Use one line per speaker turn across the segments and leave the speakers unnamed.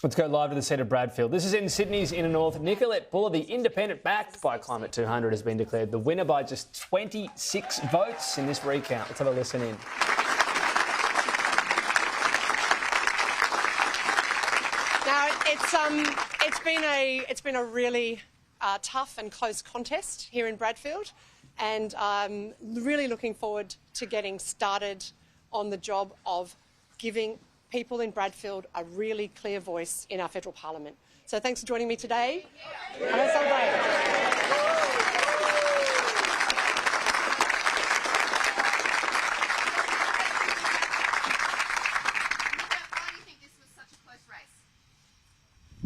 Let's go live to the seat of Bradfield. This is in Sydney's inner north. Nicolette Boele, the independent backed by Climate 200, has been declared the winner by just 26 votes in this recount. Let's have a listen in.
Now, it's been a really tough and close contest here in Bradfield, and I'm really looking forward to getting started on the job of giving people in Bradfield a really clear voice in our federal parliament. So thanks for joining me today. And let's celebrate.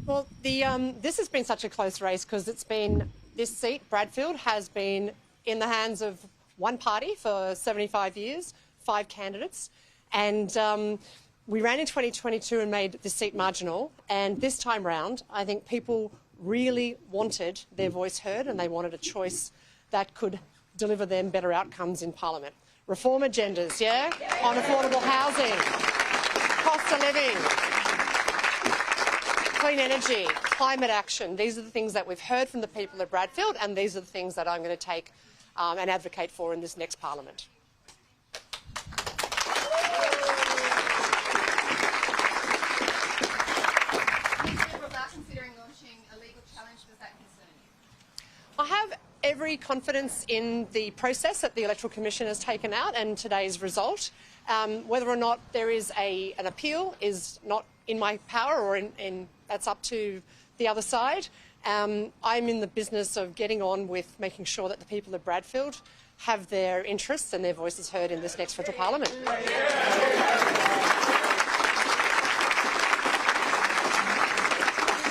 Well, this has been such a close race because this seat, Bradfield, has been in the hands of one party for 75 years, 5 candidates, and we ran in 2022 and made this seat marginal, and this time round, I think people really wanted their voice heard and they wanted a choice that could deliver them better outcomes in Parliament. Reform agendas, yeah? On affordable housing, cost of living, clean energy, climate action. These are the things that we've heard from the people of Bradfield, and these are the things that I'm going to take and advocate for in this next Parliament. I have every confidence in the process that the Electoral Commission has taken out and today's result. Whether or not there is an appeal is not in my power, or that's up to the other side. I'm in the business of getting on with making sure that the people of Bradfield have their interests and their voices heard in this next federal parliament.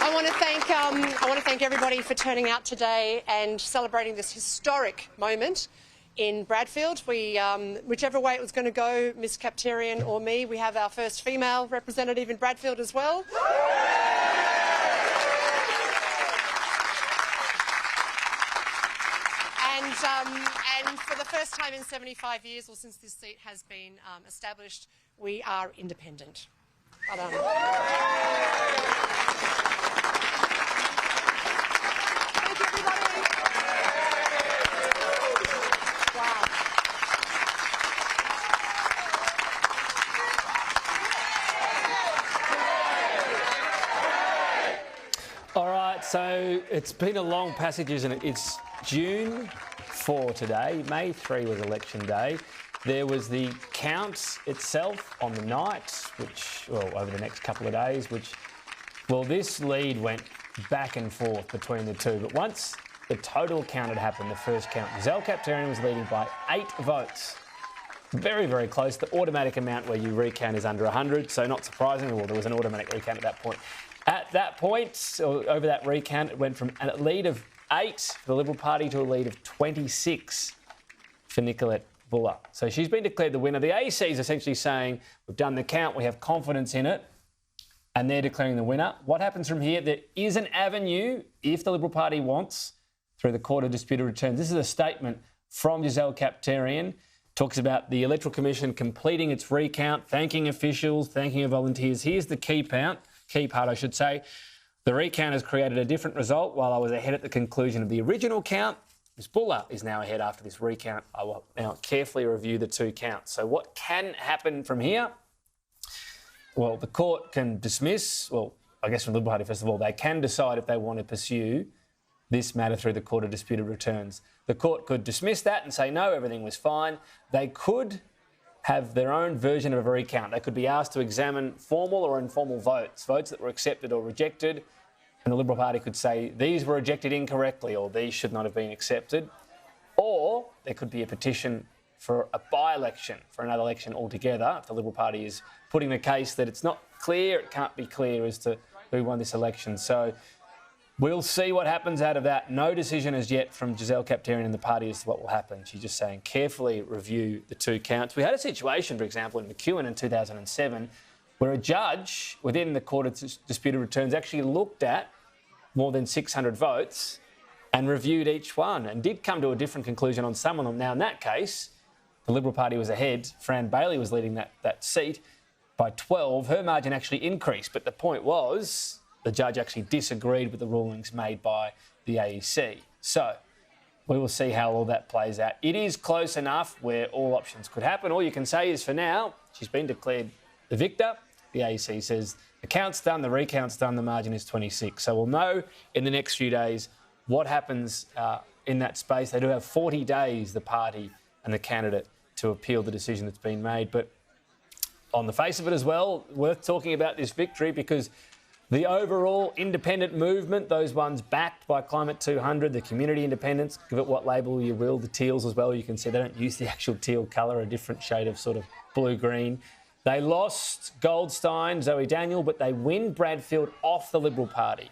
I want to thank everybody for turning out today and celebrating this historic moment in Bradfield. Whichever way it was going to go, Ms Kapterian or me, we have our first female representative in Bradfield as well. And for the first time in 75 years, or since this seat has been established, we are independent. Well done. Thank you, everybody. Wow.
All right, so it's been a long passage, isn't it? It's June 4 today. May 3 was election day. There was the count itself on the night, which, well, over the next couple of days, this lead went back and forth between the two. But once the total count had happened, the first count, Gisele Kapterian was leading by 8 votes. Very, very close. The automatic amount where you recount is under 100, so not surprisingly, well, there was an automatic recount at that point. At that point, or over that recount, it went from a lead of 8 for the Liberal Party to a lead of 26 for Nicolette Boele. So she's been declared the winner. The AC is essentially saying, we've done the count, we have confidence in it, and they're declaring the winner. What happens from here? There is an avenue, if the Liberal Party wants, through the Court of Disputed Returns. This is a statement from Gisele Kapterian. Talks about the Electoral Commission completing its recount, thanking officials, thanking volunteers. Here's the key part, I should say. The recount has created a different result. While I was ahead at the conclusion of the original count, Ms Boele is now ahead after this recount. I will now carefully review the 2 counts. So what can happen from here? Well, the court can dismiss, well, I guess from the Liberal Party, first of all, they can decide if they want to pursue this matter through the Court of Disputed Returns. The court could dismiss that and say, no, everything was fine. They could have their own version of a recount. They could be asked to examine formal or informal votes that were accepted or rejected, and the Liberal Party could say these were rejected incorrectly or these should not have been accepted. Or there could be a petition for a by-election, for another election altogether, if the Liberal Party is putting the case that it's not clear, it can't be clear as to who won this election. So we'll see what happens out of that. No decision as yet from Gisele Kapterian and the party as to what will happen. She's just saying carefully review the 2 counts. We had a situation, for example, in McEwen in 2007 where a judge within the Court of Disputed Returns actually looked at more than 600 votes and reviewed each one and did come to a different conclusion on some of them. Now, in that case, the Liberal Party was ahead. Fran Bailey was leading that seat. by 12, her margin actually increased. But the point was the judge actually disagreed with the rulings made by the AEC. So we will see how all that plays out. It is close enough where all options could happen. All you can say is for now, she's been declared the victor. The AEC says the count's done, the recount's done, the margin is 26. So we'll know in the next few days what happens in that space. They do have 40 days, the party and the candidate, to appeal the decision that's been made. But on the face of it as well, worth talking about this victory because the overall independent movement, those ones backed by Climate 200, the community independents, give it what label you will, the Teals as well, you can see they don't use the actual teal colour, a different shade of sort of blue-green. They lost Goldstein, Zoe Daniel, but they win Bradfield off the Liberal Party.